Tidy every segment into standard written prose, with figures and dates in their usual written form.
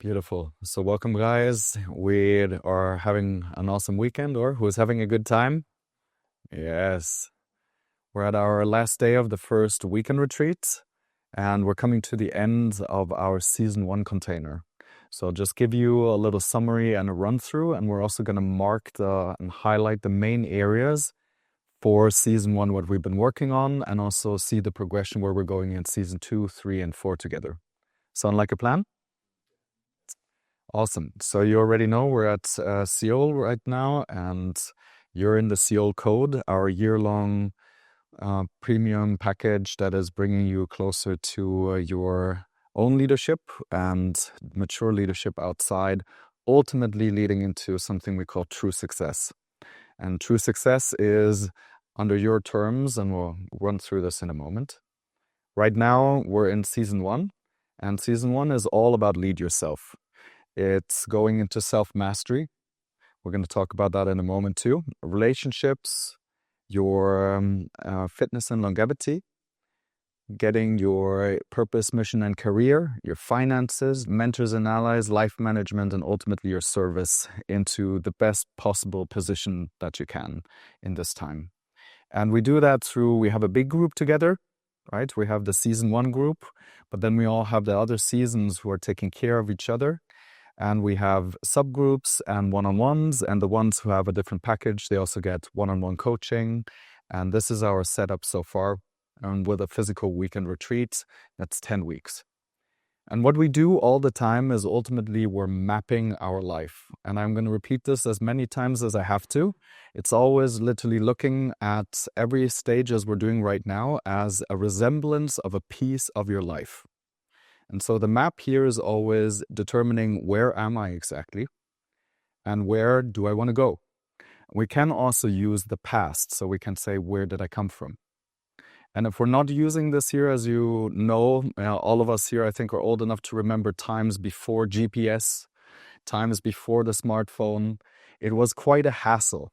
Beautiful. So welcome, guys. We are having an awesome weekend, or who's having a good time? Yes. We're at our last day of the first weekend retreat, and we're coming to the end of our season 1 container. So I'll just give you a little summary and a run through, and we're also going to mark and highlight the main areas for season 1, what we've been working on, and also see the progression where we're going in season 2, 3, and 4 together. Sound like a plan? Awesome. So you already know we're at SEOL right now, and you're in the SEOL Code, our year-long premium package that is bringing you closer to your own leadership and mature leadership outside, ultimately leading into something we call true success. And true success is under your terms, and we'll run through this in a moment. Right now, we're in season 1, and season 1 is all about lead yourself. It's going into self-mastery. We're going to talk about that in a moment too. Relationships, your fitness and longevity, getting your purpose, mission, and career, your finances, mentors and allies, life management, and ultimately your service into the best possible position that you can in this time. And we do that through, we have a big group together, right? We have the season 1 group, but then we all have the other seasons who are taking care of each other. And we have subgroups and one-on-ones, and the ones who have a different package, they also get one-on-one coaching. And this is our setup so far. And with a physical weekend retreat, that's 10 weeks. And what we do all the time is ultimately we're mapping our life. And I'm going to repeat this as many times as I have to. It's always literally looking at every stage as we're doing right now as a resemblance of a piece of your life. And so the map here is always determining where am I exactly and where do I want to go. We can also use the past, so we can say, where did I come from? And if we're not using this here, as you know, all of us here, I think, are old enough to remember times before GPS, times before the smartphone. It was quite a hassle.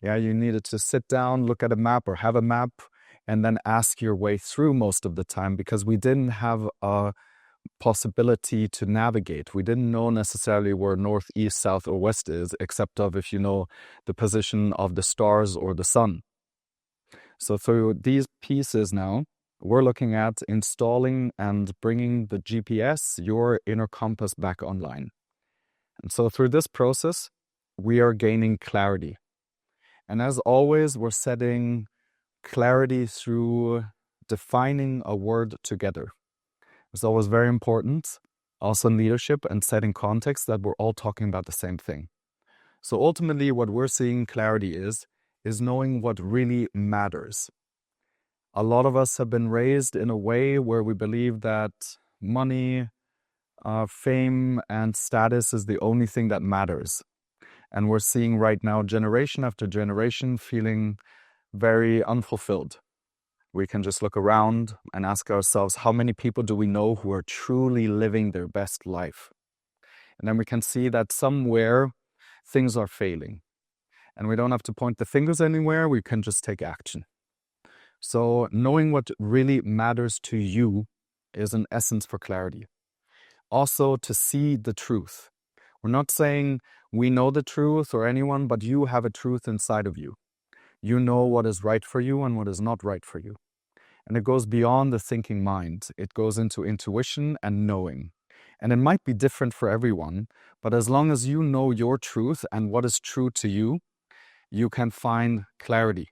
Yeah, you needed to sit down, look at a map or have a map, and then ask your way through most of the time because we didn't have a possibility to navigate. We didn't know necessarily where north, east, south, or west is, except of if you know the position of the stars or the sun. So through these pieces now, we're looking at installing and bringing the GPS, your inner compass, back online. And so through this process, we are gaining clarity. And as always, we're setting clarity through defining a word together. It's always very important, also in leadership and setting context, that we're all talking about the same thing. So ultimately, what we're seeing clarity is knowing what really matters. A lot of us have been raised in a way where we believe that money, fame, and status is the only thing that matters. And we're seeing right now, generation after generation, feeling very unfulfilled. We can just look around and ask ourselves, how many people do we know who are truly living their best life? And then we can see that somewhere things are failing. And we don't have to point the fingers anywhere, we can just take action. So knowing what really matters to you is an essence for clarity. Also, to see the truth. We're not saying we know the truth or anyone, but you have a truth inside of you. You know what is right for you and what is not right for you. And it goes beyond the thinking mind. It goes into intuition and knowing. And it might be different for everyone, but as long as you know your truth and what is true to you, you can find clarity.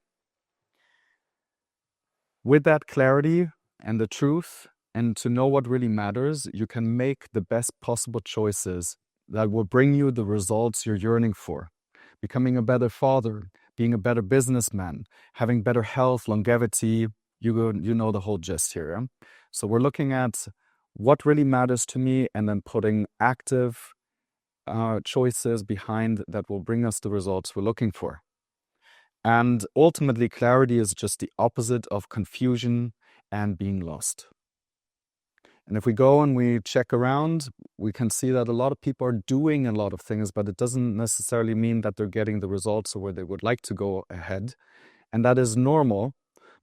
With that clarity and the truth, and to know what really matters, you can make the best possible choices that will bring you the results you're yearning for. Becoming a better father, being a better businessman, having better health, longevity, you know the whole gist here. Yeah? So we're looking at what really matters to me and then putting active choices behind that will bring us the results we're looking for. And ultimately, clarity is just the opposite of confusion and being lost. And if we go and we check around, we can see that a lot of people are doing a lot of things, but it doesn't necessarily mean that they're getting the results or where they would like to go ahead. And that is normal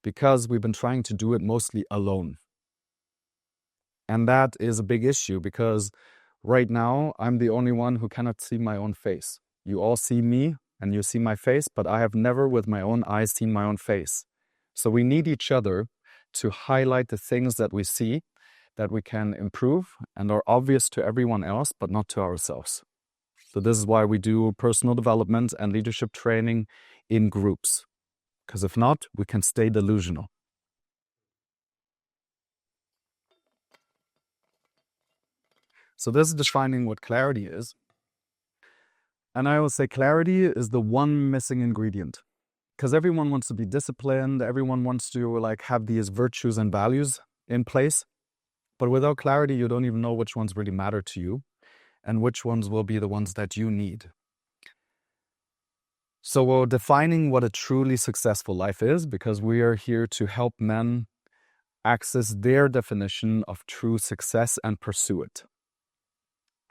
because we've been trying to do it mostly alone. And that is a big issue because Right now, I'm the only one who cannot see my own face. You all see me and you see my face, but I have never with my own eyes seen my own face. So we need each other to highlight the things that we see that we can improve and are obvious to everyone else, but not to ourselves. So this is why we do personal development and leadership training in groups. Because if not, we can stay delusional. So this is defining what clarity is. And I will say clarity is the one missing ingredient. Because everyone wants to be disciplined, everyone wants to have these virtues and values in place. But without clarity, you don't even know which ones really matter to you and which ones will be the ones that you need. So we're defining what a truly successful life is, because we are here to help men access their definition of true success and pursue it.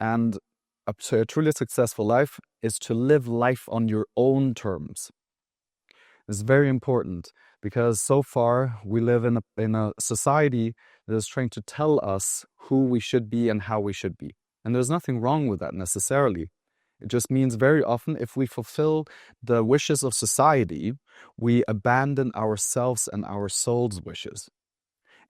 And a truly successful life is to live life on your own terms. It's very important, because so far we live in a society that is trying to tell us who we should be and how we should be. And there's nothing wrong with that necessarily. It just means very often if we fulfill the wishes of society, we abandon ourselves and our soul's wishes.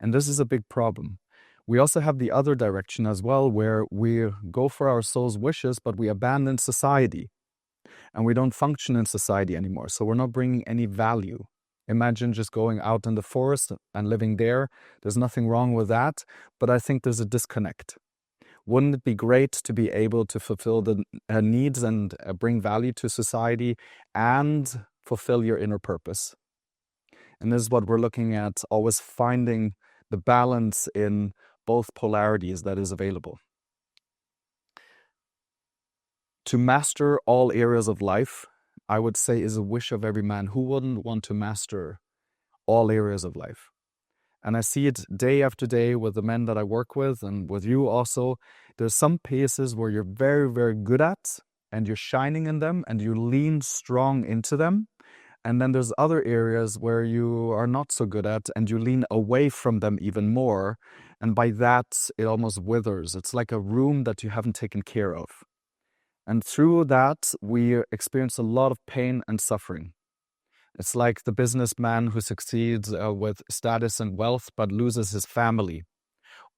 And this is a big problem. We also have the other direction as well, where we go for our soul's wishes, but we abandon society. And we don't function in society anymore. So we're not bringing any value. Imagine just going out in the forest and living there. There's nothing wrong with that, but I think there's a disconnect. Wouldn't it be great to be able to fulfill the needs and bring value to society and fulfill your inner purpose? And this is what we're looking at, always finding the balance in both polarities that is available. To master all areas of life, I would say, is a wish of every man. Who wouldn't want to master all areas of life? And I see it day after day with the men that I work with and with you also. There's some pieces where you're very, very good at and you're shining in them and you lean strong into them. And then there's other areas where you are not so good at and you lean away from them even more. And by that, it almost withers. It's like a room that you haven't taken care of. And through that, we experience a lot of pain and suffering. It's like the businessman who succeeds with status and wealth, but loses his family.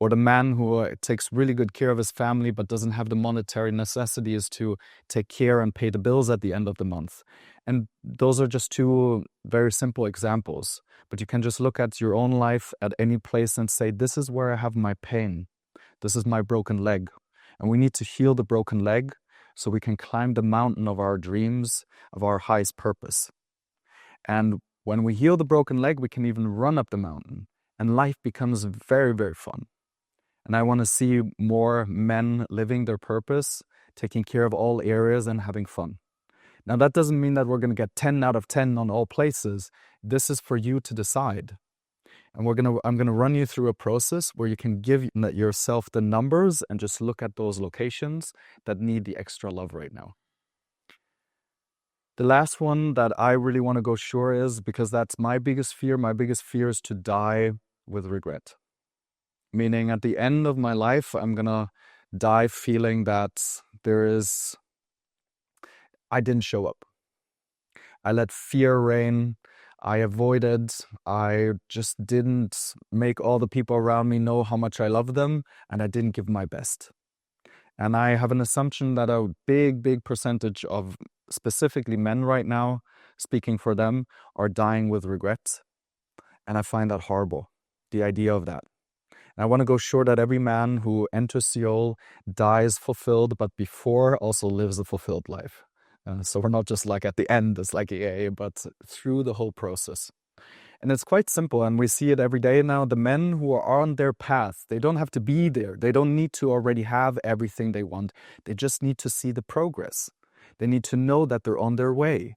Or the man who takes really good care of his family, but doesn't have the monetary necessities to take care and pay the bills at the end of the month. And those are just two very simple examples. But you can just look at your own life at any place and say, this is where I have my pain. This is my broken leg. And we need to heal the broken leg so we can climb the mountain of our dreams, of our highest purpose. And when we heal the broken leg, we can even run up the mountain. And life becomes very, very fun. And I want to see more men living their purpose, taking care of all areas and having fun. Now, that doesn't mean that we're going to get 10 out of 10 on all places. This is for you to decide. And I'm going to run you through a process where you can give yourself the numbers and just look at those locations that need the extra love right now. The last one that I really want to go sure is, because that's my biggest fear is to die with regret. Meaning at the end of my life, I'm going to die feeling that I didn't show up. I let fear reign. I avoided. I just didn't make all the people around me know how much I love them, and I didn't give my best. And I have an assumption that a big, big percentage of specifically men right now, speaking for them, are dying with regret. And I find that horrible, the idea of that. And I want to go sure that every man who enters SEOL dies fulfilled, but before also lives a fulfilled life. So we're not just like at the end, it's like EA, but through the whole process. And it's quite simple, and we see it every day now. The men who are on their path, they don't have to be there. They don't need to already have everything they want. They just need to see the progress. They need to know that they're on their way.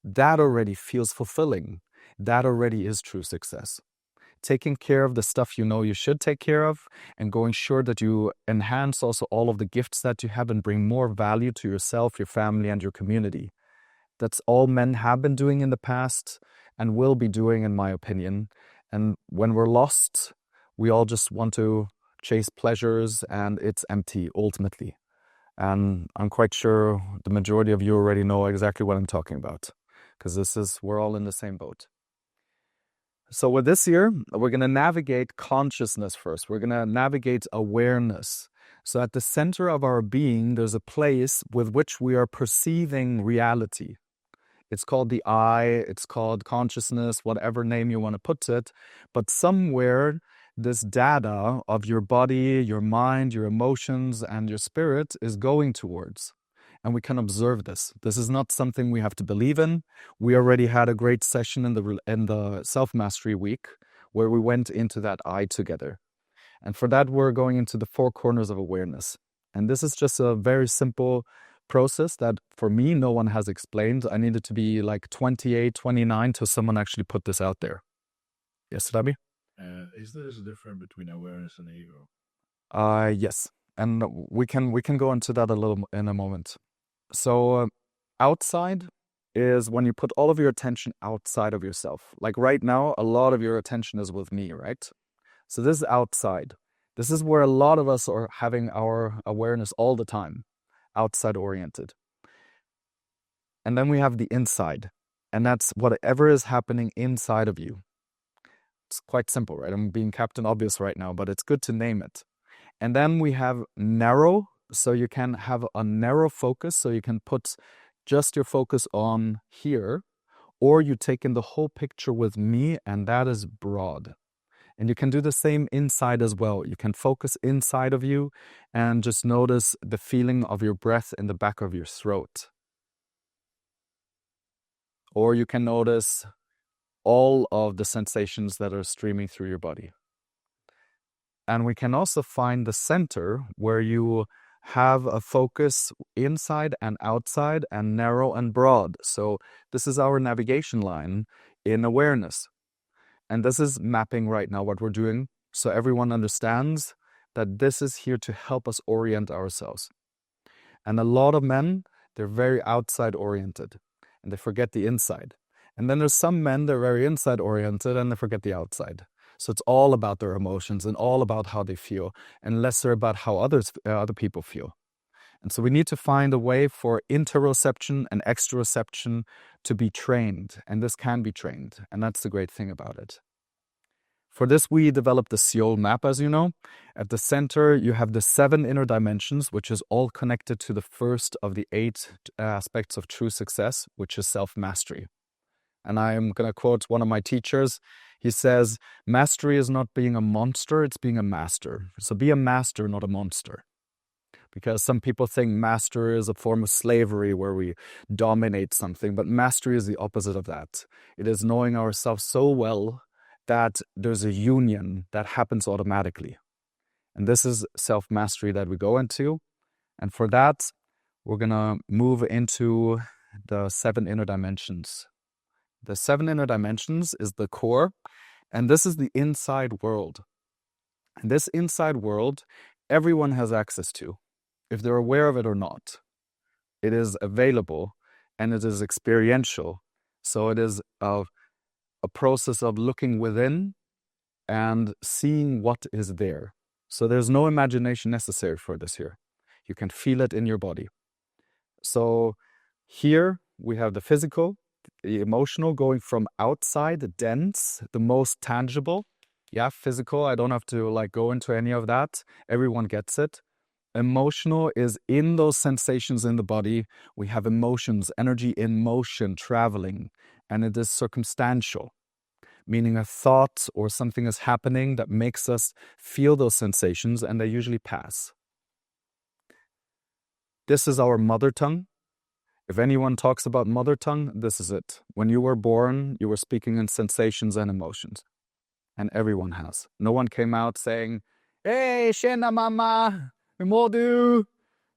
That already feels fulfilling. That already is true success. Taking care of the stuff you know you should take care of, and going sure that you enhance also all of the gifts that you have and bring more value to yourself, your family, and your community. That's all men have been doing in the past and will be doing, in my opinion. And when we're lost, we all just want to chase pleasures, and it's empty ultimately. And I'm quite sure the majority of you already know exactly what I'm talking about, because we're all in the same boat. So with this year, we're going to navigate consciousness first. We're going to navigate awareness. So at the center of our being, there's a place with which we are perceiving reality. It's called the I, it's called consciousness, whatever name you want to put it. But somewhere, this data of your body, your mind, your emotions, and your spirit is going towards. And we can observe this. This is not something we have to believe in. We already had a great session in the Self-Mastery Week where we went into that I together. And for that, we're going into the 4 corners of awareness. And this is just a very simple process that, for me, no one has explained. I needed to be like 28, 29 till someone actually put this out there. Yes, Rabbi? Is there a difference between awareness and ego? Yes. And we can go into that a little in a moment. So outside is when you put all of your attention outside of yourself. Like right now, a lot of your attention is with me, right? So this is outside. This is where a lot of us are having our awareness all the time, outside oriented. And then we have the inside, and that's whatever is happening inside of you. It's quite simple, right? I'm being Captain Obvious right now, but it's good to name it. And then we have narrow, so you can have a narrow focus, so you can put just your focus on here, or you take in the whole picture with me, and that is broad. And you can do the same inside as well. You can focus inside of you and just notice the feeling of your breath in the back of your throat. Or you can notice all of the sensations that are streaming through your body. And we can also find the center where you have a focus inside and outside and narrow and broad. So this is our navigation line in awareness. And this is mapping right now what we're doing, so everyone understands that this is here to help us orient ourselves. And a lot of men, they're very outside oriented, and they forget the inside. And then there's some men, they're very inside oriented, and they forget the outside. So it's all about their emotions and all about how they feel, and lesser about how other people feel. And so we need to find a way for interoception and exteroception to be trained. And this can be trained. And that's the great thing about it. For this, we developed the SEOL map, as you know. At the center, you have the 7 inner dimensions, which is all connected to the first of the 8 aspects of true success, which is self-mastery. And I'm going to quote one of my teachers. He says, mastery is not being a monster, it's being a master. So be a master, not a monster. Because some people think master is a form of slavery where we dominate something, but mastery is the opposite of that. It is knowing ourselves so well that there's a union that happens automatically. And this is self-mastery that we go into. And for that, we're going to move into the 7 inner dimensions. The 7 inner dimensions is the core, and this is the inside world. And this inside world, everyone has access to, if they're aware of it or not. It is available, and it is experiential. So it is a process of looking within and seeing what is there. So there's no imagination necessary for this here. You can feel it in your body. So here we have the physical, the emotional, going from outside, the dense, the most tangible. Yeah, physical, I don't have to go into any of that. Everyone gets it. Emotional is in those sensations in the body. We have emotions, energy in motion, traveling, and it is circumstantial, meaning a thought or something is happening that makes us feel those sensations, and they usually pass. This is our mother tongue. If anyone talks about mother tongue, this is it. When you were born, you were speaking in sensations and emotions. And everyone has. No one came out saying, hey, tjena mamma, hur mår du?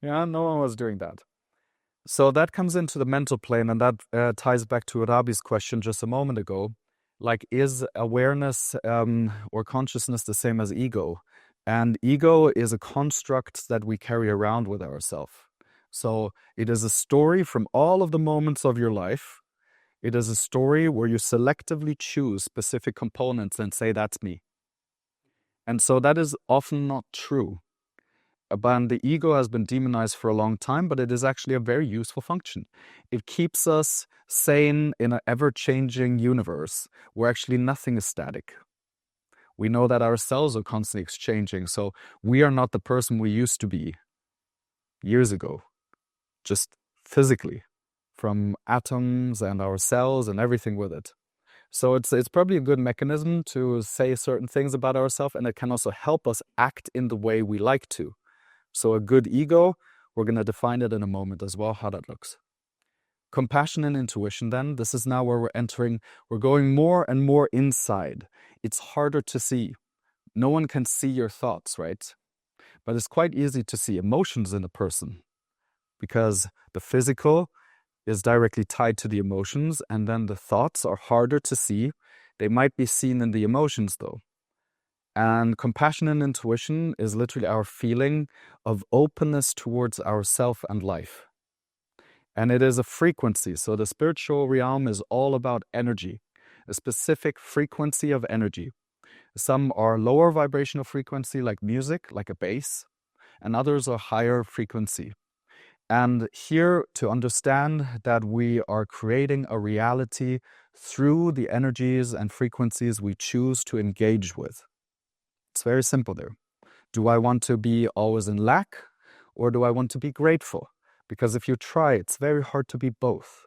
Yeah, no one was doing that. So that comes into the mental plane, and that ties back to Rabi's question just a moment ago. Is awareness or consciousness the same as ego? And ego is a construct that we carry around with ourselves. So it is a story from all of the moments of your life. It is a story where you selectively choose specific components and say, that's me. And so that is often not true. But the ego has been demonized for a long time, but it is actually a very useful function. It keeps us sane in an ever-changing universe where actually nothing is static. We know that our cells are constantly exchanging, so we are not the person we used to be years ago, just physically, from atoms and our cells and everything with it. So it's probably a good mechanism to say certain things about ourselves, and it can also help us act in the way we like to. So a good ego, we're going to define it in a moment as well, how that looks. Compassion and intuition then, this is now where we're going more and more inside. It's harder to see. No one can see your thoughts, right? But it's quite easy to see emotions in a person because the physical is directly tied to the emotions, and then the thoughts are harder to see. They might be seen in the emotions though. And compassion and intuition is literally our feeling of openness towards ourself and life. And it is a frequency. So the spiritual realm is all about energy, a specific frequency of energy. Some are lower vibrational frequency, like music, like a bass, and others are higher frequency. And here to understand that we are creating a reality through the energies and frequencies we choose to engage with. It's very simple there. Do I want to be always in lack, or do I want to be grateful? Because if you try, it's very hard to be both.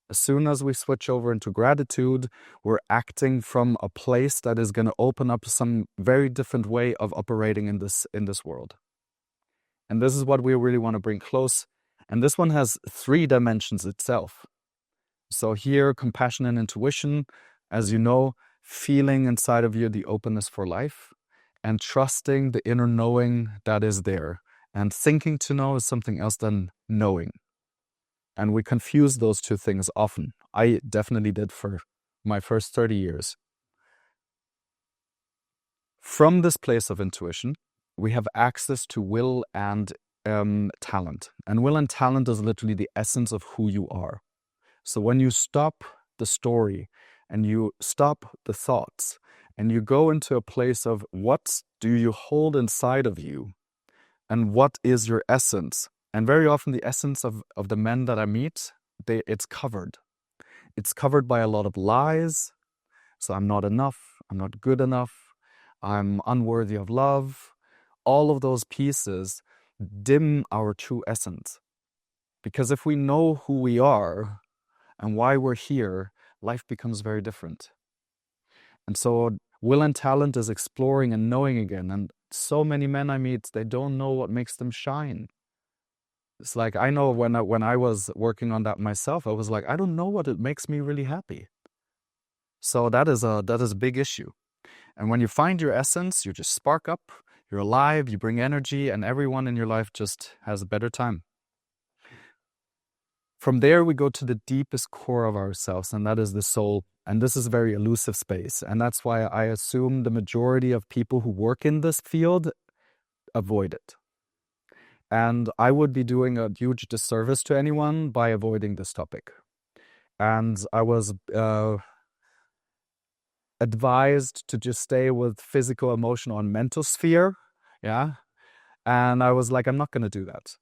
As soon as we switch over into gratitude, we're acting from a place that is going to open up some very different way of operating in this world. And this is what we really want to bring close. And this one has 3 dimensions itself. So here, compassion and intuition, as you know, feeling inside of you the openness for life and trusting the inner knowing that is there. And thinking to know is something else than knowing. And we confuse those 2 things often. I definitely did for my first 30 years. From this place of intuition, we have access to will and talent. And will and talent is literally the essence of who you are. So when you stop the story and you stop the thoughts and you go into a place of what do you hold inside of you and what is your essence? And very often the essence of the men that I meet, it's covered. It's covered by a lot of lies. So I'm not enough. I'm not good enough. I'm unworthy of love. All of those pieces dim our true essence. Because if we know who we are and why we're here, life becomes very different. And so will and talent is exploring and knowing again. And so many men I meet, they don't know what makes them shine. It's like, I know when I was working on that myself, I was like, I don't know what it makes me really happy. So that is a big issue. And when you find your essence, you just spark up, you're alive, you bring energy, and everyone in your life just has a better time. From there, we go to the deepest core of ourselves, and that is the soul. And this is a very elusive space. And that's why I assume the majority of people who work in this field avoid it. And I would be doing a huge disservice to anyone by avoiding this topic. And I was advised to just stay with physical, emotional, and mental sphere. Yeah. And I was like, I'm not going to do that.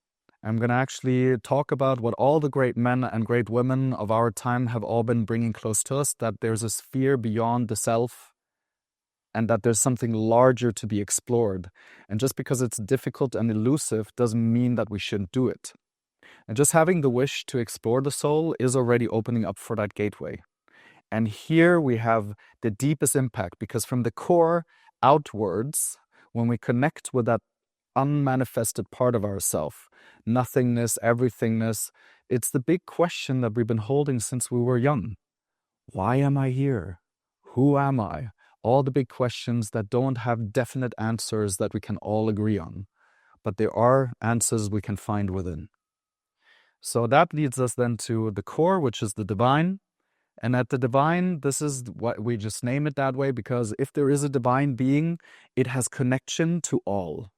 I'm going to actually talk about what all the great men and great women of our time have all been bringing close to us, that there's a sphere beyond the self and that there's something larger to be explored. And just because it's difficult and elusive doesn't mean that we shouldn't do it. And just having the wish to explore the soul is already opening up for that gateway. And here we have the deepest impact, because from the core outwards, when we connect with that unmanifested part of ourself, nothingness, everythingness, it's the big question that we've been holding since we were young. Why am I here? Who am I? All the big questions that don't have definite answers that we can all agree on, but there are answers we can find within. So that leads us then to the core, which is the divine. And at the divine, this is what we just name it that way, because if there is a divine being, it has connection to all.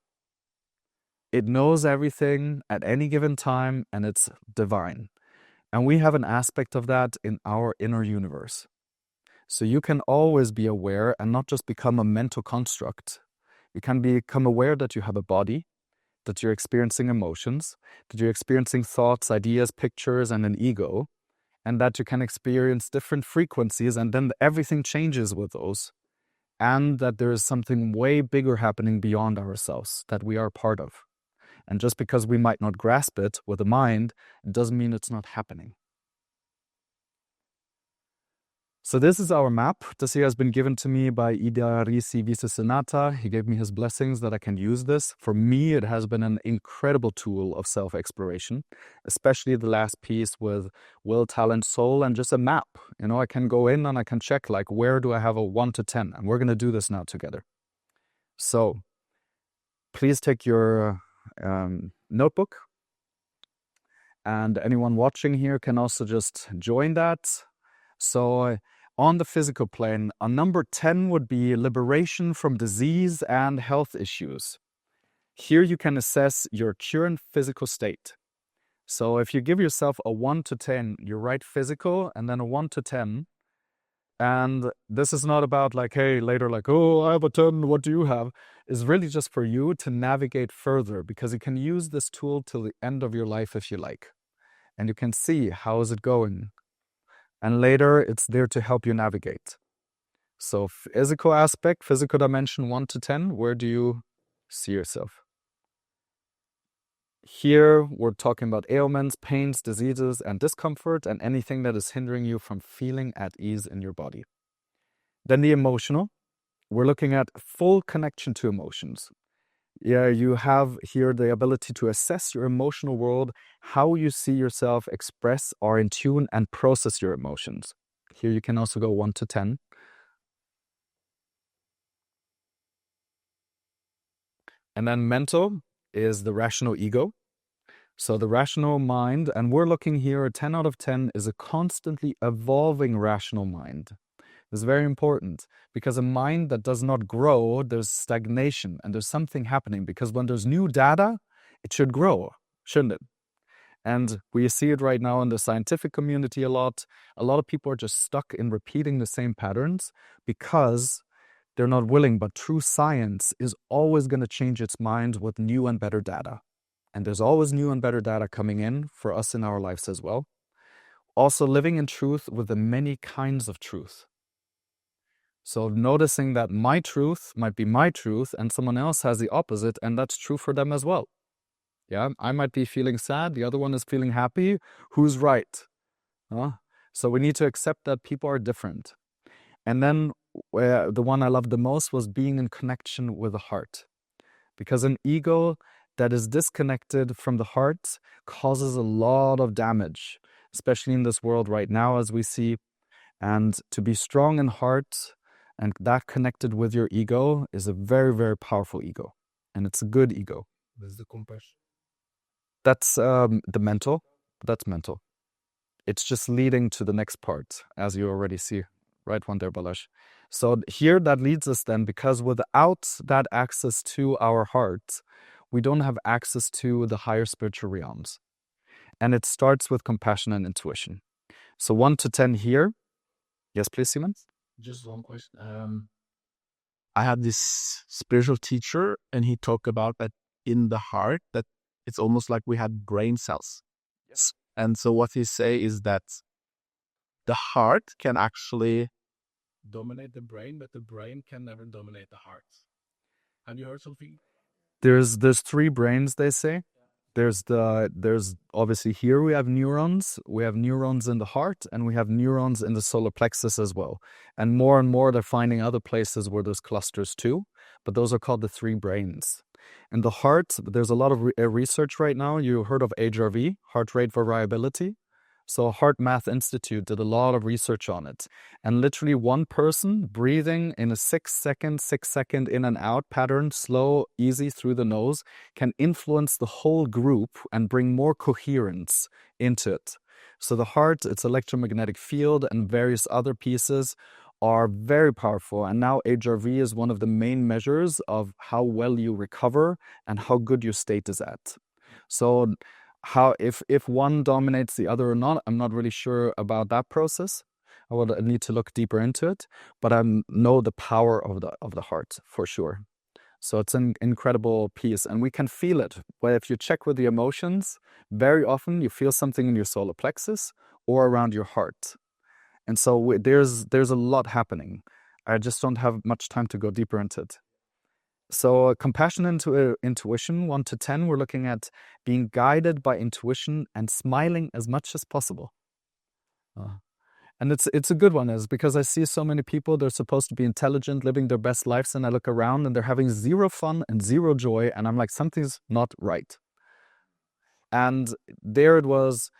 It knows everything at any given time, and it's divine. And we have an aspect of that in our inner universe. So you can always be aware and not just become a mental construct You can become aware that you have a body, that you're experiencing emotions, that you're experiencing thoughts, ideas, pictures, and an ego, and that you can experience different frequencies, and then everything changes with those, and that there is something way bigger happening beyond ourselves that we are part of. And just because we might not grasp it with the mind, it doesn't mean it's not happening. So this is our map. This here has been given to me by Idarisi Visasanata. He gave me his blessings that I can use this. For me, it has been an incredible tool of self-exploration, especially the last piece with will, talent, soul, and just a map. You know, I can go in and I can check, like, where do I have a 1 to 10? And we're going to do this now together. So please take your notebook. And anyone watching here can also just join that. So on the physical plane, a number 10 would be liberation from disease and health issues. Here you can assess your current physical state. So if you give yourself a 1 to 10, you write physical and then a 1 to 10. And this is not about like, hey, later, like, oh, I have a 10, what do you have? It's really just for you to navigate further, because you can use this tool till the end of your life if you like. And you can see how is it going. And later, it's there to help you navigate. So physical aspect, physical dimension 1 to 10, where do you see yourself? Here, we're talking about ailments, pains, diseases, and discomfort, and anything that is hindering you from feeling at ease in your body. Then the emotional, we're looking at full connection to emotions. Yeah, you have here the ability to assess your emotional world, how you see yourself, express, are in tune, and process your emotions. Here you can also go 1 to 10. And then mental is the rational ego. So the rational mind, and we're looking here, a 10 out of 10 is a constantly evolving rational mind. This is very important, because a mind that does not grow, there's stagnation and there's something happening, because when there's new data, it should grow, shouldn't it? And we see it right now in the scientific community a lot. A lot of people are just stuck in repeating the same patterns because they're not willing, but true science is always going to change its mind with new and better data. And there's always new and better data coming in for us in our lives as well. Also living in truth with the many kinds of truth. So noticing that my truth might be my truth and someone else has the opposite, and that's true for them as well. Yeah, I might be feeling sad, the other one is feeling happy. Who's right? So we need to accept that people are different. And then the one I loved the most was being in connection with the heart. Because an ego that is disconnected from the heart causes a lot of damage, especially in this world right now, as we see. And to be strong in heart and that connected with your ego is a very, very powerful ego. And it's a good ego. There's the compassion. That's the mental. That's mental. It's just leading to the next part, as you already see. Right one there, Balash. So here that leads us then, because without that access to our heart, we don't have access to the higher spiritual realms. And it starts with compassion and intuition. So 1 to 10 here. Yes, please, Simon. Just one question. I had this spiritual teacher, and he talked about that in the heart, that it's almost like we had brain cells. Yes. And so what he say is that the heart can actually dominate the brain, but the brain can never dominate the heart. Have you heard something? There's 3 brains, they say. There's obviously here we have neurons. We have neurons in the heart, and we have neurons in the solar plexus as well. And more they're finding other places where there's clusters too, but those are called the 3 brains. In the heart, there's a lot of research right now. You heard of HRV, heart rate variability. So Heart Math Institute did a lot of research on it. And literally one person breathing in a 6-second in and out pattern, slow, easy through the nose, can influence the whole group and bring more coherence into it. So the heart, its electromagnetic field, and various other pieces are very powerful. And now HRV is one of the main measures of how well you recover and how good your state is at. So how if one dominates the other or not, I'm not really sure about that process. I would need to look deeper into it, but I know the power of the heart for sure. So it's an incredible piece, and we can feel it. Well, if you check with the emotions, very often you feel something in your solar plexus or around your heart. And so there's a lot happening. I just don't have much time to go deeper into it. So compassion into intuition, 1 to 10, we're looking at being guided by intuition and smiling as much as possible. And it's a good one, is because I see so many people, they're supposed to be intelligent, living their best lives, and I look around and they're having zero fun and zero joy, and I'm like, something's not right. And there it was,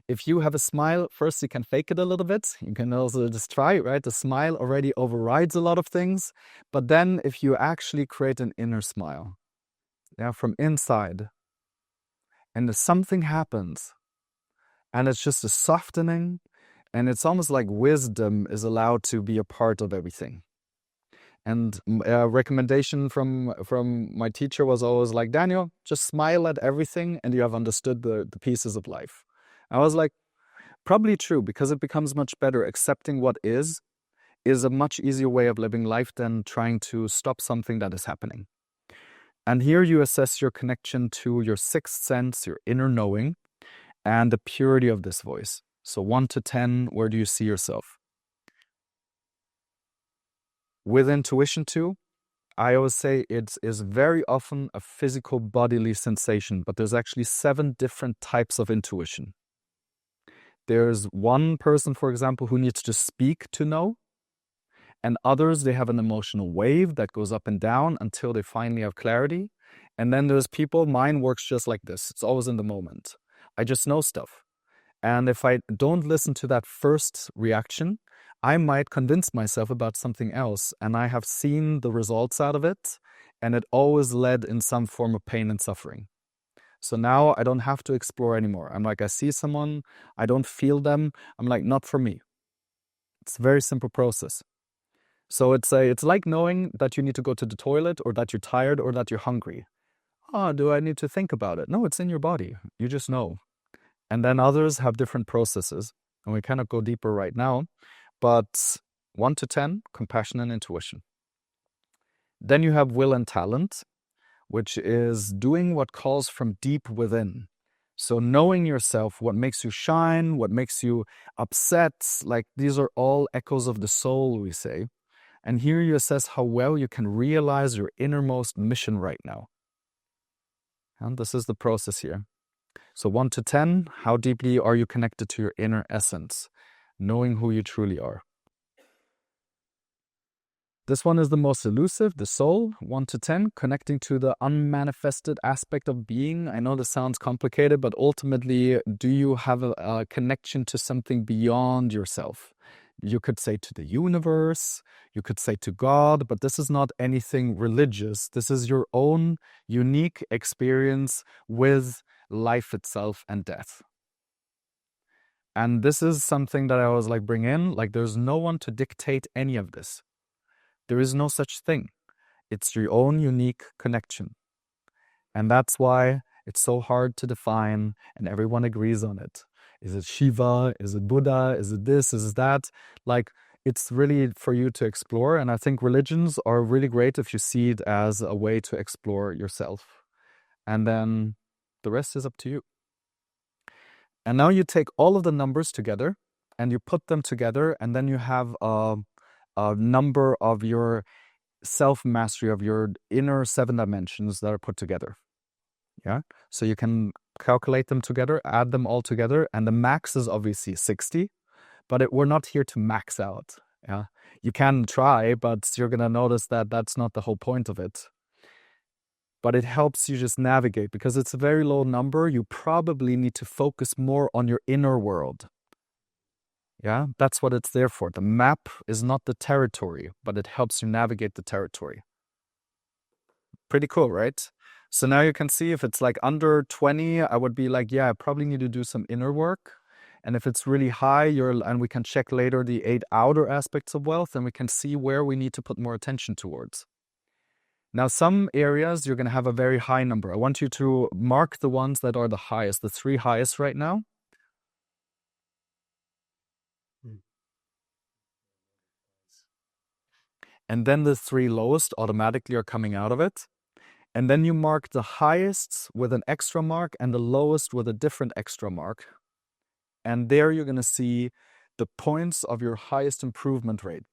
if you have a smile, first you can fake it a little bit. You can also just try it, right? The smile already overrides a lot of things. But then if you actually create an inner smile, yeah, from inside, and something happens, and it's just a softening, and it's almost like wisdom is allowed to be a part of everything. And a recommendation from my teacher was always like, Daniel, just smile at everything and you have understood the pieces of life. I was like, probably true, because it becomes much better. Accepting what is a much easier way of living life than trying to stop something that is happening. And here you assess your connection to your sixth sense, your inner knowing, and the purity of this voice. So 1 to 10, where do you see yourself? With intuition too, I always say it is very often a physical bodily sensation, but there's actually 7 different types of intuition. There's one person, for example, who needs to speak to know, and others, they have an emotional wave that goes up and down until they finally have clarity. And then there's people, mine works just like this. It's always in the moment. I just know stuff. And if I don't listen to that first reaction, I might convince myself about something else. And I have seen the results out of it, and it always led in some form of pain and suffering. So now I don't have to explore anymore. I'm like, I see someone, I don't feel them. I'm like, not for me. It's a very simple process. So it's like knowing that you need to go to the toilet, or that you're tired, or that you're hungry. Oh, do I need to think about it? No, it's in your body. You just know. And then others have different processes, and we cannot go deeper right now. But 1 to 10, compassion and intuition. Then you have will and talent, which is doing what calls from deep within. So knowing yourself, what makes you shine, what makes you upset, like these are all echoes of the soul, we say. And here you assess how well you can realize your innermost mission right now. And this is the process here. So 1 to 10, how deeply are you connected to your inner essence, knowing who you truly are? This one is the most elusive, the soul, 1 to 10, connecting to the unmanifested aspect of being. I know this sounds complicated, but ultimately, do you have a connection to something beyond yourself? You could say to the universe, you could say to God, but this is not anything religious. This is your own unique experience with life itself and death. And this is something that I always like bring in, like there's no one to dictate any of this. There is no such thing. It's your own unique connection. And that's why it's so hard to define, and everyone agrees on it. Is it Shiva? Is it Buddha? Is it this? Is it that? Like, it's really for you to explore. And I think religions are really great if you see it as a way to explore yourself. And then the rest is up to you. And now you take all of the numbers together and you put them together, and then you have a number of your self-mastery, of your inner 7 dimensions that are put together. Yeah. So you can calculate them together, add them all together, and the max is obviously 60, but we're not here to max out. Yeah. You can try, but you're going to notice that that's not the whole point of it. But it helps you just navigate, because it's a very low number. You probably need to focus more on your inner world. Yeah, that's what it's there for. The map is not the territory, but it helps you navigate the territory. Pretty cool, right? So now you can see if it's like under 20, I would be like, yeah, I probably need to do some inner work. And if it's really high, and we can check later the 8 outer aspects of wealth, and we can see where we need to put more attention towards. Now, some areas you're going to have a very high number. I want you to mark the ones that are the highest, the 3 highest right now. And then the 3 lowest automatically are coming out of it. And then you mark the highest with an extra mark and the lowest with a different extra mark. And there you're going to see the points of your highest improvement rate.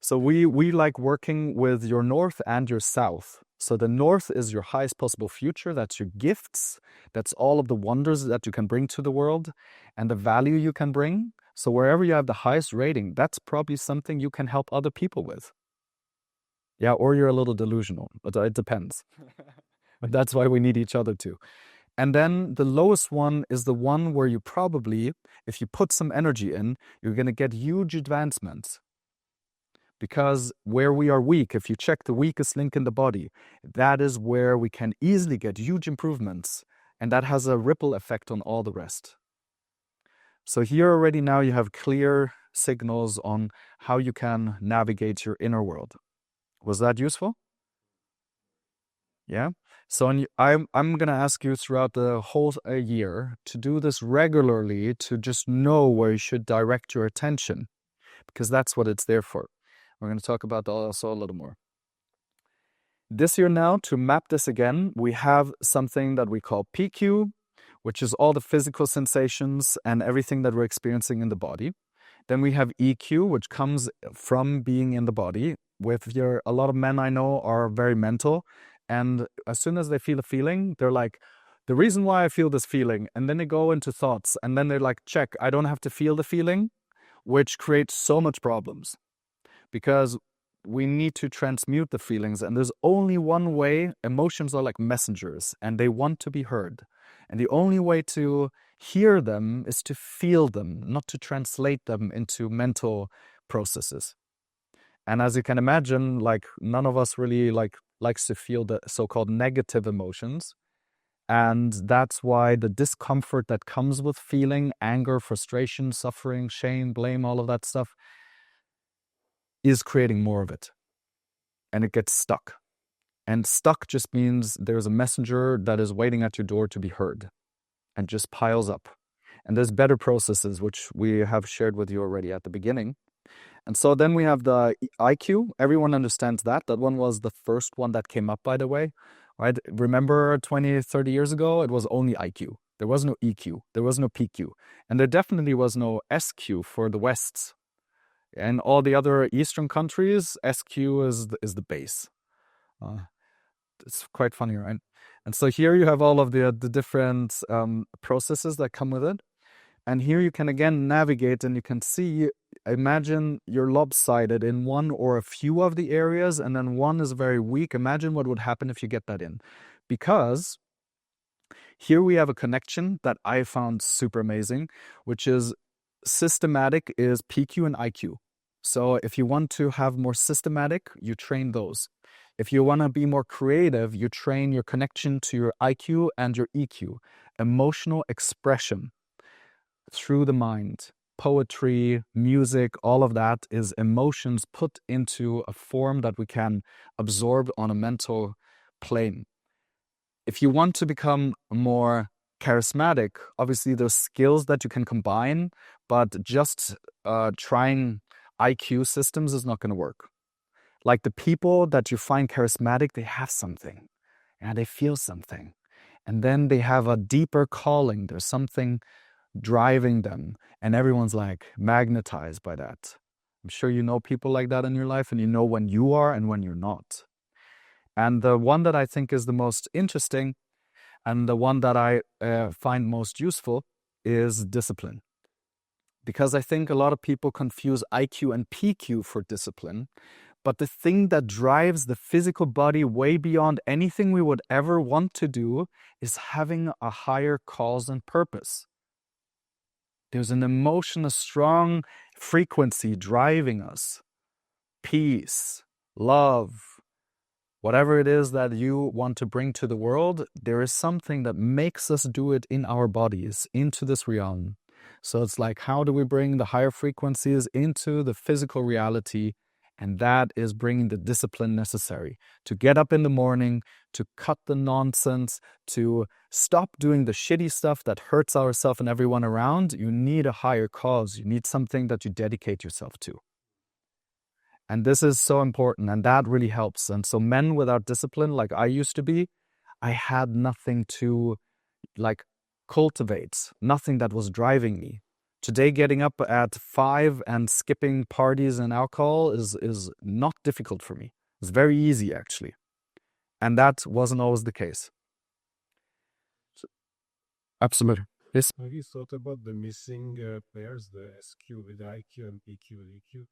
So we like working with your north and your south. So the north is your highest possible future. That's your gifts. That's all of the wonders that you can bring to the world and the value you can bring. So wherever you have the highest rating, that's probably something you can help other people with. Yeah, or you're a little delusional, but it depends. But that's why we need each other too. And then the lowest one is the one where you probably, if you put some energy in, you're going to get huge advancements. Because where we are weak, if you check the weakest link in the body, that is where we can easily get huge improvements. And that has a ripple effect on all the rest. So here already now you have clear signals on how you can navigate your inner world. Was that useful? Yeah. So I'm going to ask you throughout the whole year to do this regularly, to just know where you should direct your attention, because that's what it's there for. We're going to talk about that also a little more. This year now, to map this again, we have something that we call PQ, which is all the physical sensations and everything that we're experiencing in the body. Then we have EQ, which comes from being in the body. A lot of men I know are very mental. And as soon as they feel a feeling, they're like, the reason why I feel this feeling, and then they go into thoughts, and then they're like, check, I don't have to feel the feeling, which creates so much problems. Because we need to transmute the feelings, and there's only one way. Emotions are like messengers, and they want to be heard. And the only way to hear them is to feel them, not to translate them into mental processes. And as you can imagine, like none of us really likes to feel the so-called negative emotions. And that's why the discomfort that comes with feeling anger, frustration, suffering, shame, blame, all of that stuff is creating more of it. And it gets stuck. And stuck just means there's a messenger that is waiting at your door to be heard and just piles up. And there's better processes, which we have shared with you already at the beginning. And so then we have the IQ. Everyone understands that. That one was the first one that came up, by the way. Right? Remember 20, 30 years ago, it was only IQ. There was no EQ. There was no PQ. And there definitely was no SQ for the Wests. And all the other Eastern countries, SQ is the base. It's quite funny, right? And so here you have all of the different processes that come with it. And here you can again navigate, and you can see, imagine you're lopsided in one or a few of the areas, and then one is very weak. Imagine what would happen if you get that in. Because here we have a connection that I found super amazing, which is systematic is PQ and IQ. So if you want to have more systematic, you train those. If you want to be more creative, you train your connection to your IQ and your EQ. Emotional expression through the mind, poetry, music, all of that is emotions put into a form that we can absorb on a mental plane. If you want to become more charismatic, obviously there's skills that you can combine, but just trying IQ systems is not going to work. Like the people that you find charismatic, they have something, and they feel something. And then they have a deeper calling. There's something driving them, and everyone's like magnetized by that. I'm sure you know people like that in your life, and you know when you are and when you're not. And the one that I think is the most interesting and the one that I find most useful is discipline. Because I think a lot of people confuse IQ and PQ for discipline. But the thing that drives the physical body way beyond anything we would ever want to do is having a higher cause and purpose. There's an emotion, a strong frequency driving us. Peace, love, whatever it is that you want to bring to the world, there is something that makes us do it in our bodies, into this realm. So it's like, how do we bring the higher frequencies into the physical reality? And that is bringing the discipline necessary to get up in the morning, to cut the nonsense, to stop doing the shitty stuff that hurts ourselves and everyone around. You need a higher cause. You need something that you dedicate yourself to. And this is so important, and that really helps. And so men without discipline, like I used to be, I had nothing to like cultivate, nothing that was driving me. Today, getting up at 5 and skipping parties and alcohol is not difficult for me. It's very easy, actually. And that wasn't always the case. Absolutely. Yes. Have you thought about the missing pairs, the SQ with IQ and PQ with EQ?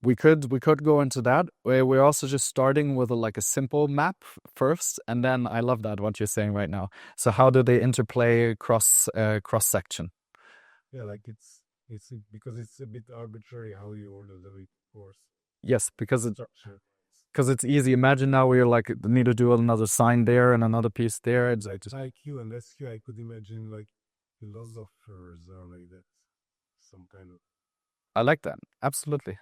We could go into that. We're also just starting with a simple map first, and then I love that what you're saying right now. So how do they interplay cross section? Yeah, like it's because it's a bit arbitrary how you order the reports. Yes, because Structure. it's easy. Imagine now we're need to do another sign there and another piece there. It's Like IQ and SQ, I could imagine like philosophers or like that. Some kind of. I like that. Absolutely.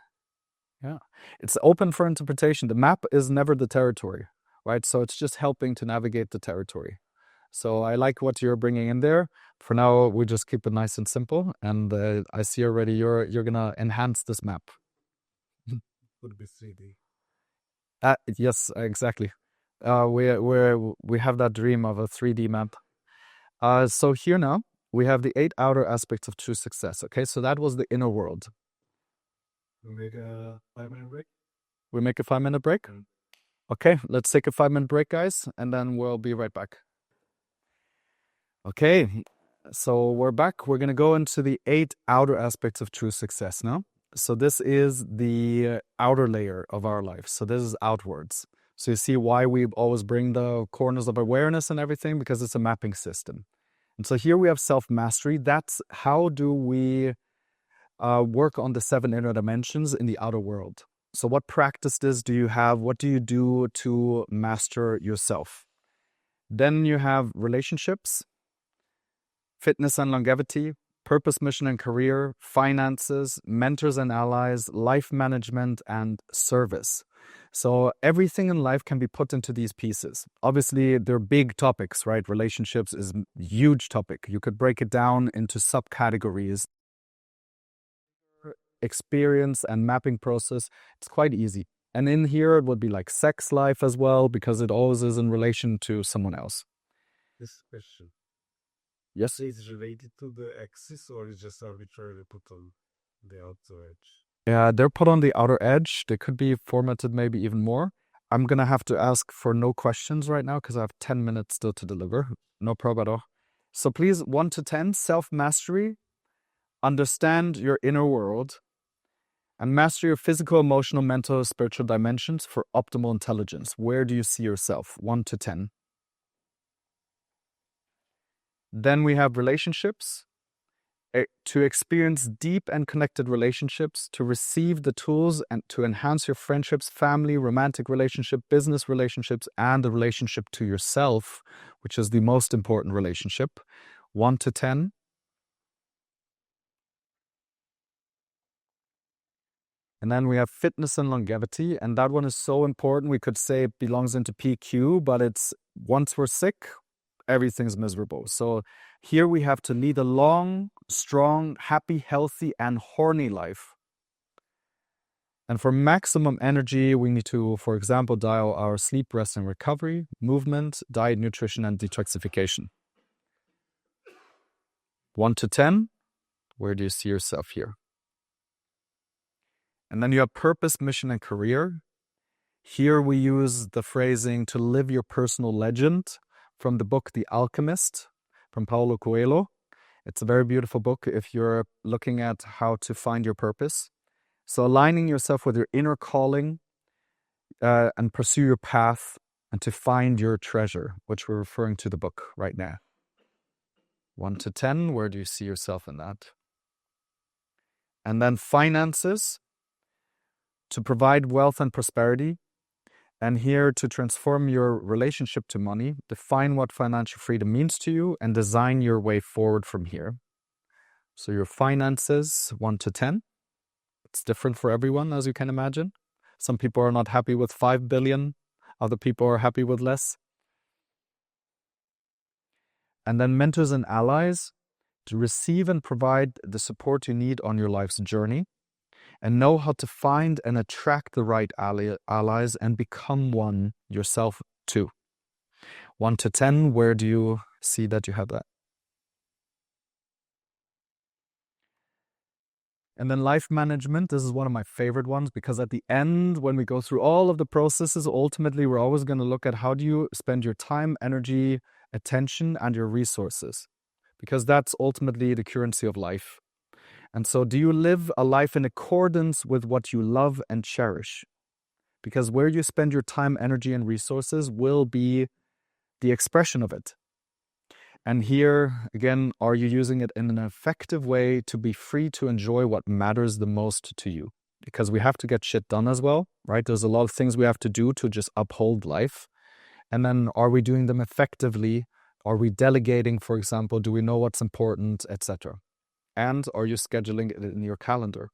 Yeah. It's open for interpretation. The map is never the territory, right? So it's just helping to navigate the territory. So I like what you're bringing in there. For now, we just keep it nice and simple. And I see already you're gonna enhance this map. Could be 3D. Yes, exactly. We have that dream of a 3D map. So here now we have the 8 outer aspects of true success. Okay, so that was the inner world. We make a 5-minute break. We make a 5-minute break. Okay, let's take a 5-minute break, guys, and then we'll be right back. Okay, so we're back. We're gonna go into the 8 outer aspects of true success now. So this is the outer layer of our life. So this is outwards. So you see why we always bring the corners of awareness and everything, because it's a mapping system. And so here we have self-mastery. That's how do we work on the 7 inner dimensions in the outer world. So what practices do you have? What do you do to master yourself? Then you have relationships, fitness and longevity, purpose, mission and career, finances, mentors and allies, life management, and service. So everything in life can be put into these pieces. Obviously, they're big topics, right? Relationships is a huge topic. You could break it down into subcategories. Experience and mapping process, it's quite easy. And in here, it would be like sex life as well, because it always is in relation to someone else. This question. Yes. Is it related to the axis or is just arbitrarily put on the outer edge? Yeah, they're put on the outer edge. They could be formatted maybe even more. I'm going to have to ask for no questions right now because I have 10 minutes still to deliver. No problem at all. So please, 1 to 10, self-mastery, understand your inner world, and master your physical, emotional, mental, spiritual dimensions for optimal intelligence. Where do you see yourself? 1 to 10. Then we have relationships. To experience deep and connected relationships, to receive the tools and to enhance your friendships, family, romantic relationship, business relationships, and the relationship to yourself, which is the most important relationship. 1 to 10. And then we have fitness and longevity, and that one is so important. We could say it belongs into PQ, but it's once we're sick, everything's miserable. So here we have to lead a long, strong, happy, healthy, and horny life. And for maximum energy, we need to, for example, dial our sleep, rest, and recovery, movement, diet, nutrition, and detoxification. 1 to 10, where do you see yourself here? And then you have purpose, mission, and career. Here we use the phrasing to live your personal legend from the book The Alchemist from Paulo Coelho. It's a very beautiful book if you're looking at how to find your purpose. So aligning yourself with your inner calling and pursue your path and to find your treasure, which we're referring to the book right now. 1 to 10, where do you see yourself in that? And then finances, to provide wealth and prosperity. And here to transform your relationship to money, define what financial freedom means to you, and design your way forward from here. So your finances, 1 to 10. It's different for everyone, as you can imagine. Some people are not happy with 5 billion. Other people are happy with less. And then mentors and allies, to receive and provide the support you need on your life's journey. and know how to find and attract the right allies and become one yourself too. 1 to 10, where do you see that you have that? And then life management, this is one of my favorite ones, because at the end, when we go through all of the processes, ultimately, we're always going to look at how do you spend your time, energy, attention, and your resources, because that's ultimately the currency of life. And so do you live a life in accordance with what you love and cherish? Because where you spend your time, energy, and resources will be the expression of it. And here, again, are you using it in an effective way to be free to enjoy what matters the most to you? Because we have to get shit done as well, right? There's a lot of things we have to do to just uphold life. And then are we doing them effectively? Are we delegating, for example? Do we know what's important, etc.? And are you scheduling it in your calendar?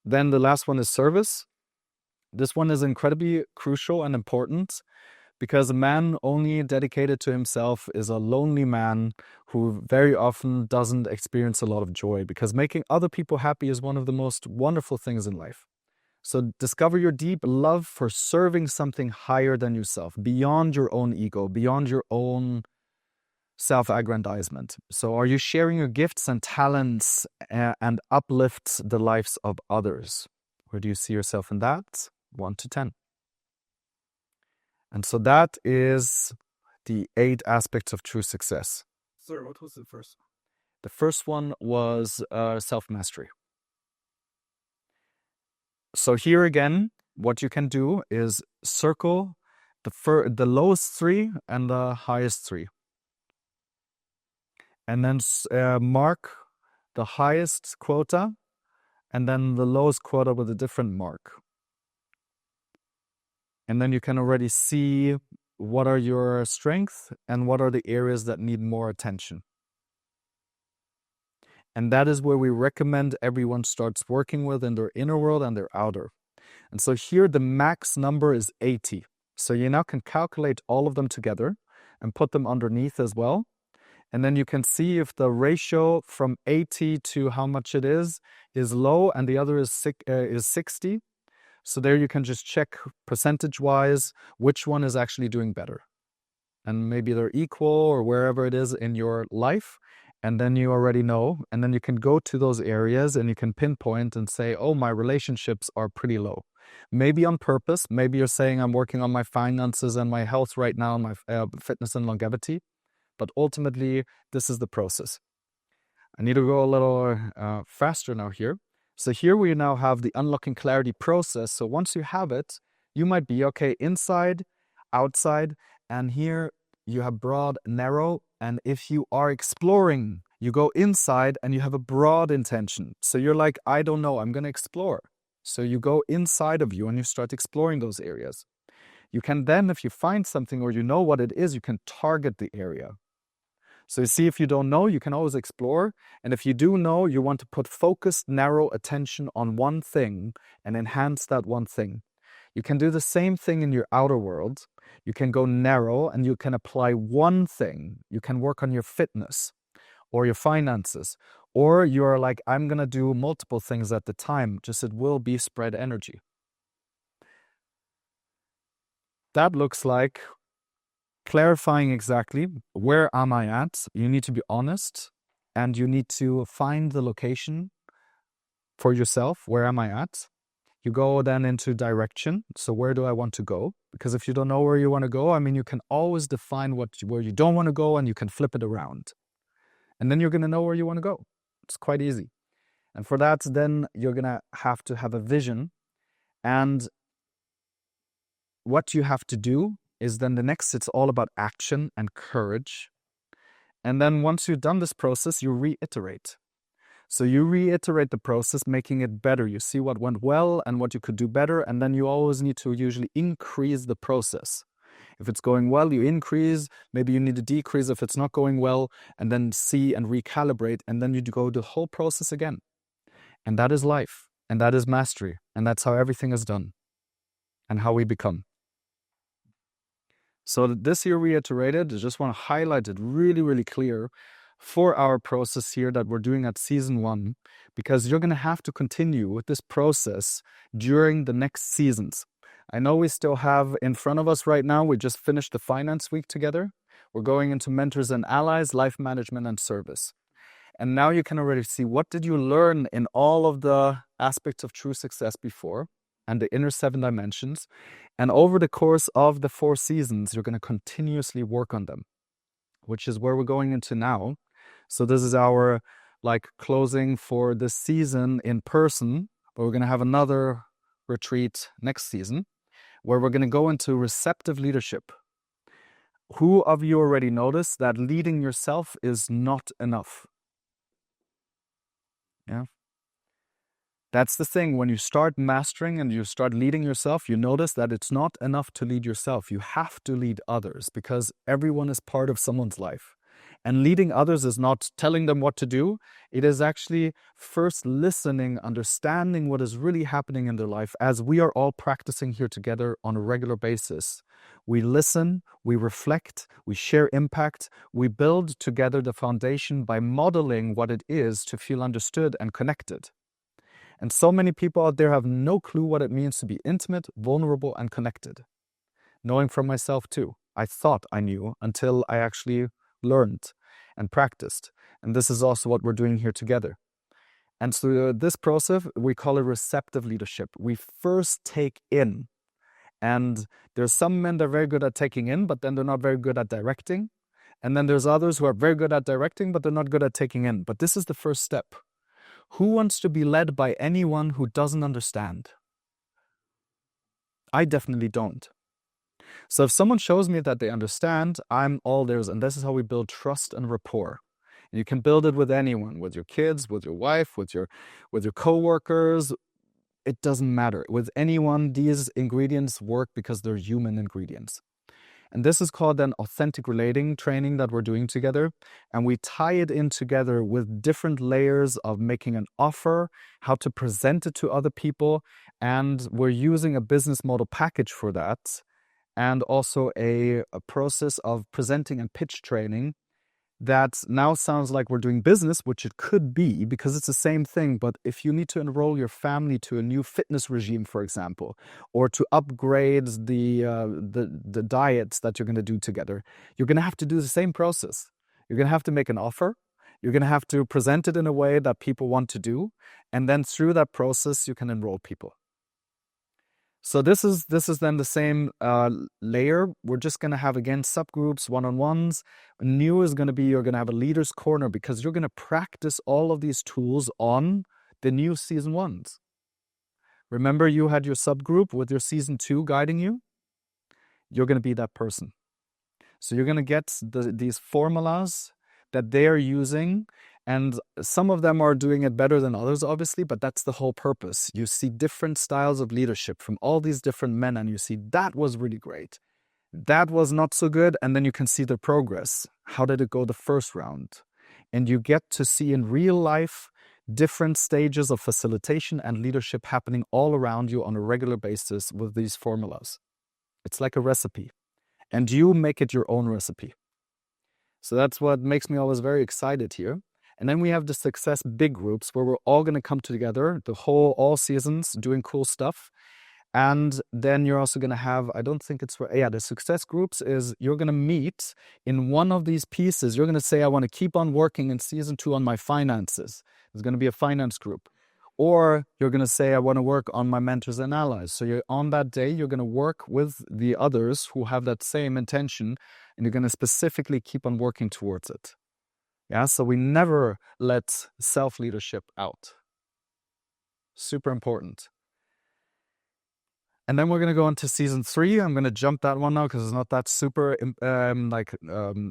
Then the last one is service. This one is incredibly crucial and important, because a man only dedicated to himself is a lonely man who very often doesn't experience a lot of joy, because making other people happy is one of the most wonderful things in life. So discover your deep love for serving something higher than yourself, beyond your own ego, beyond your own self-aggrandizement. So are you sharing your gifts and talents and uplift the lives of others? Where do you see yourself in that? 1 to 10. And so that is the 8 aspects of true success. Sorry, what was the first one? The first one was self-mastery. So here again, what you can do is circle the lowest 3 and the highest 3. And then mark the highest quota and then the lowest quota with a different mark. And then you can already see what are your strengths and what are the areas that need more attention. And that is where we recommend everyone starts working with in their inner world and their outer. And so here the max number is 80. So you now can calculate all of them together and put them underneath as well. And then you can see if the ratio from 80 to how much it is low and the other is 60. So there you can just check percentage-wise which one is actually doing better. And maybe they're equal or wherever it is in your life. And then you already know. And then you can go to those areas and you can pinpoint and say, oh, my relationships are pretty low. Maybe on purpose. Maybe you're saying I'm working on my finances and my health right now, and my fitness and longevity. But ultimately, this is the process. I need to go a little faster now here. So here we now have the unlocking clarity process. So once you have it, you might be, okay, inside, outside, and here you have broad, narrow. And if you are exploring, you go inside and you have a broad intention. So you're like, I don't know, I'm going to explore. So you go inside of you and you start exploring those areas. You can then, if you find something or you know what it is, you can target the area. So you see, if you don't know, you can always explore. And if you do know, you want to put focused, narrow attention on one thing and enhance that one thing. You can do the same thing in your outer world. You can go narrow and you can apply one thing. You can work on your fitness or your finances. Or you're like, I'm going to do multiple things at the time. Just it will be spread energy. That looks like clarifying exactly where am I at. You need to be honest and you need to find the location for yourself. Where am I at? You go then into direction. So where do I want to go? Because if you don't know where you want to go, I mean, you can always define where you don't want to go and you can flip it around. And then you're going to know where you want to go. It's quite easy. And for that, then you're going to have a vision. And what you have to do is then the next, it's all about action and courage. And then once you've done this process, you reiterate. So you reiterate the process, making it better. You see what went well and what you could do better. And then you always need to usually increase the process. If it's going well, you increase. Maybe you need to decrease if it's not going well, and then see and recalibrate. And then you go the whole process again. And that is life. And that is mastery. And that's how everything is done and how we become. So this here reiterated, I just want to highlight it really, really clear. 4-hour process here that we're doing at season 1, because you're going to have to continue with this process during the next seasons. I know we still have in front of us right now, we just finished the finance week together. We're going into mentors and allies, life management and service. And now you can already see, what did you learn in all of the aspects of true success before and the inner 7 dimensions. And over the course of the 4 seasons, you're going to continuously work on them, which is where we're going into now. So this is our closing for this season in person, but we're going to have another retreat next season where we're going to go into receptive leadership. Who of you already noticed that leading yourself is not enough? Yeah. That's the thing. When you start mastering and you start leading yourself, you notice that it's not enough to lead yourself. You have to lead others, because everyone is part of someone's life. And leading others is not telling them what to do. It is actually first listening, understanding what is really happening in their life, as we are all practicing here together on a regular basis. We listen, we reflect, we share impact, we build together the foundation by modeling what it is to feel understood and connected. And so many people out there have no clue what it means to be intimate, vulnerable, and connected. Knowing from myself too. I thought I knew until I actually learned and practiced. And this is also what we're doing here together. And so this process, we call it receptive leadership. We first take in. And there's some men that are very good at taking in, but then they're not very good at directing. And then there's others who are very good at directing, but they're not good at taking in. But this is the first step. Who wants to be led by anyone who doesn't understand? I definitely don't. So if someone shows me that they understand, I'm all theirs. And this is how we build trust and rapport. And you can build it with anyone, with your kids, with your wife, with your coworkers. It doesn't matter. With anyone, these ingredients work because they're human ingredients. And this is called an authentic relating training that we're doing together. And we tie it in together with different layers of making an offer, how to present it to other people. And we're using a business model package for that. And also a process of presenting and pitch training that now sounds like we're doing business, which it could be, because it's the same thing. But if you need to enroll your family to a new fitness regime, for example, or to upgrade the diets that you're going to do together, you're going to have to do the same process. You're going to have to make an offer. You're going to have to present it in a way that people want to do. And then through that process, you can enroll people. So this is then the same layer. We're just going to have, again, subgroups, one-on-ones. New is going to be, you're going to have a leader's corner, because you're going to practice all of these tools on the new season 1s. Remember, you had your subgroup with your season 2 guiding you? You're going to be that person. So you're going to get these formulas that they are using. And some of them are doing it better than others, obviously, but that's the whole purpose. You see different styles of leadership from all these different men, and you see that was really great. That was not so good, and then you can see the progress. How did it go the first round? And you get to see in real life different stages of facilitation and leadership happening all around you on a regular basis with these formulas. It's like a recipe, and you make it your own recipe. So that's what makes me always very excited here. And then we have the success big groups, where we're all going to come together, all seasons, doing cool stuff. And then you're also going to have, the success groups is you're going to meet in one of these pieces. You're going to say, I want to keep on working in season 2 on my finances. There's going to be a finance group. Or you're going to say, I want to work on my mentors and allies. So on that day, you're going to work with the others who have that same intention, and you're going to specifically keep on working towards it. Yeah, so we never let self-leadership out. Super important. And then we're going to go into season 3. I'm going to jump that one now because it's not that super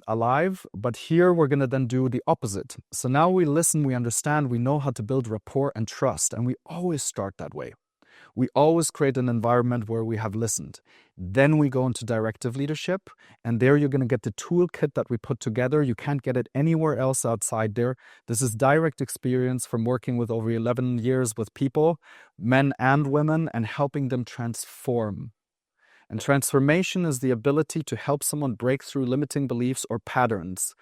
alive. But here we're going to then do the opposite. So now we listen, we understand, we know how to build rapport and trust. And we always start that way. We always create an environment where we have listened. Then we go into directive leadership, and there you're going to get the toolkit that we put together. You can't get it anywhere else outside there. This is direct experience from working with over 11 years with people, men and women, and helping them transform. And transformation is the ability to help someone break through limiting beliefs or patterns.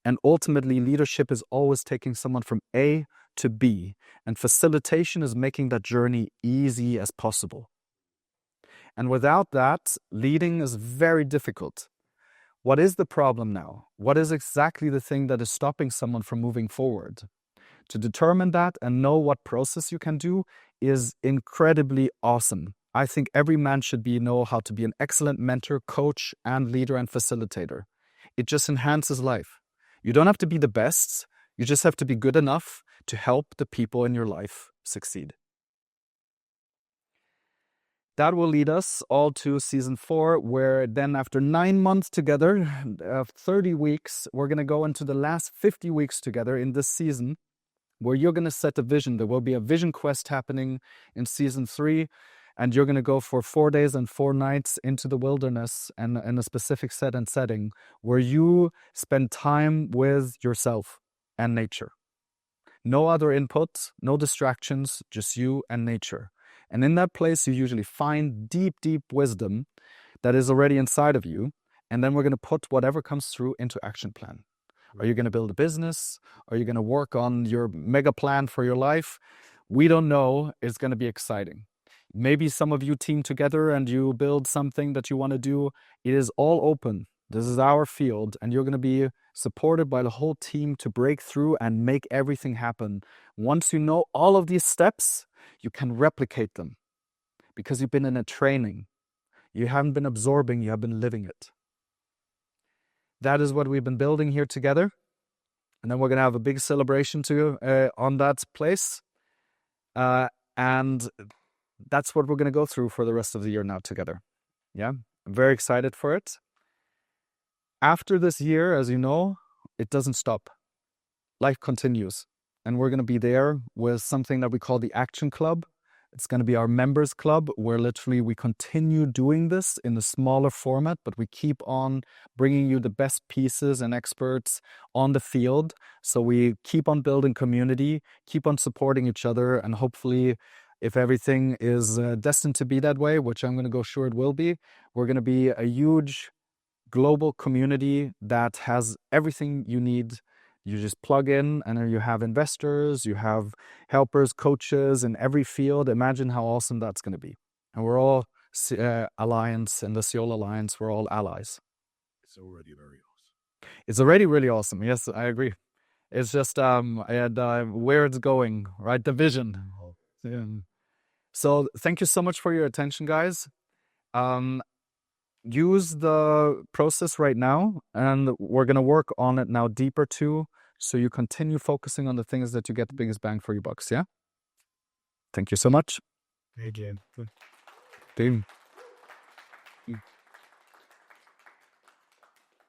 And ultimately, leadership is always taking someone from A to B. And facilitation is making that journey easy as possible. And without that, leading is very difficult. What is the problem now? What is exactly the thing that is stopping someone from moving forward? To determine that and know what process you can do is incredibly awesome. I think every man should know how to be an excellent mentor, coach, and leader and facilitator. It just enhances life. You don't have to be the best. You just have to be good enough to help the people in your life succeed. That will lead us all to season 4, where then after 9 months together, 30 weeks, we're going to go into the last 50 weeks together in this season, where you're going to set a vision. There will be a vision quest happening in season 3, and you're going to go for 4 days and 4 nights into the wilderness and in a specific set and setting where you spend time with yourself and nature. No other input, no distractions, just you and nature. And in that place, you usually find deep, deep wisdom that is already inside of you. And then we're going to put whatever comes through into action plan. Are you going to build a business? Are you going to work on your mega plan for your life? We don't know. It's going to be exciting. Maybe some of you team together and you build something that you want to do. It is all open. This is our field, and you're going to be supported by the whole team to break through and make everything happen. Once you know all of these steps, you can replicate them because you've been in a training. You haven't been absorbing, you have been living it. That is what we've been building here together. And then we're going to have a big celebration too on that place. And that's what we're going to go through for the rest of the year now together. Yeah, I'm very excited for it. After this year, as you know, it doesn't stop. Life continues. And we're going to be there with something that we call the Action Club. It's going to be our members club, where literally we continue doing this in a smaller format, but we keep on bringing you the best pieces and experts on the field. So we keep on building community, keep on supporting each other, and hopefully, if everything is destined to be that way, which I'm going to go sure it will be, we're going to be a huge global community that has everything you need. You just plug in and then you have investors, you have helpers, coaches in every field. Imagine how awesome that's going to be. And we're all Alliance, in the SEOL Alliance, we're all allies. It's already very awesome. It's already really awesome. Yes, I agree. It's just where it's going, right? The vision. Yeah. So thank you so much for your attention, guys. Use the process right now, and we're going to work on it now deeper too, so you continue focusing on the things that you get the biggest bang for your bucks. Yeah. Thank you so much. Again. Team.